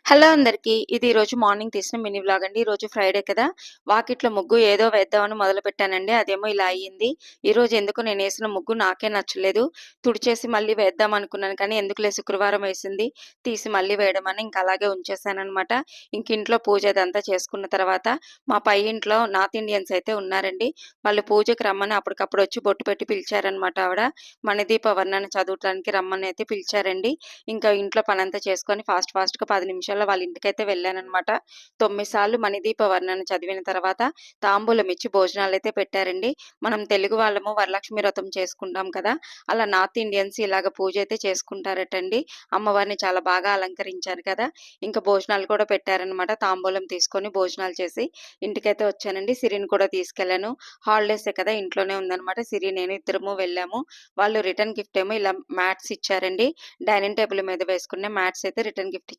Hello అందరికీ. ఇది ఈరోజు మార్నింగ్ తీసిన మినీ వ్లాగ్ అండి. ఈరోజు ఫ్రైడే కదా! వాకిట్లో ముగ్గు ఏదో వేద్దామని మొదలుపెట్టానండి. అదేమో ఇలా అయ్యింది. ఈరోజు ఎందుకో నేనేసిన ముగ్గు నాకే నచ్చలేదు. తుడిచేసి మళ్ళీ వేద్దాం అనుకున్నాను కానీ ఎందుకులే శుక్రవారం వేసింది తీసి మళ్ళీ వేయడం అని ఇంక అలాగే ఉంచేసాననమాట. ఇంక ఇంట్లో పూజ అదంతా చేసుకున్న తర్వాత మా పై ఇంట్లో నార్త్ ఇండియన్స్ అయితే ఉన్నారండి. వాళ్ళు పూజకి రమ్మని అప్పటికప్పుడు వచ్చి బొట్టు పెట్టి పిలిచారనమాట ఆవిడ. మణిదీప వర్ణన చదవటానికి రమ్మనైతే పిలిచారండి. ఇంకా ఇంట్లో పనంతా చేసుకొని ఫాస్ట్‌గా 10 నిమిషాల్లో వాళ్ళ ఇంటికైతే వెళ్ళాననమాట. 9 సార్లు మణిదీప వర్ణన చదివిన తర్వాత తాంబూలం ఇచ్చి భోజనాలైతే పెట్టారండి. మనం తెలుగు వాళ్ళము వరలక్ష్మి వ్రతం చేసుకుంటాం కదా! అలా నార్త్ ఇండియన్స్ ఇలాగ పూజ అయితే చేసుకుంటారటండి. అమ్మవారిని చాలా బాగా అలంకరించారు కదా! ఇంకా భోజనాలు కూడా పెట్టారనమాట. తాంబూలం తీసుకొని భోజనాలు చేసి ఇంటికైతే వచ్చానండి. సిరిని కూడా తీసుకెళ్ళాను. హాలిడేసే కదా! ఇంట్లోనే ఉందనమాట. సిరి, నేను ఇద్దరము వెళ్ళాము. వాళ్ళు రిటర్న్ గిఫ్ట్ ఏమో ఇలా మ్యాట్స్ ఇచ్చారండి. డైనింగ్ టేబుల్ మీద వేసుకునే మ్యాట్స్ అయితే రిటర్న్ గిఫ్ట్ ఇచ్చారు.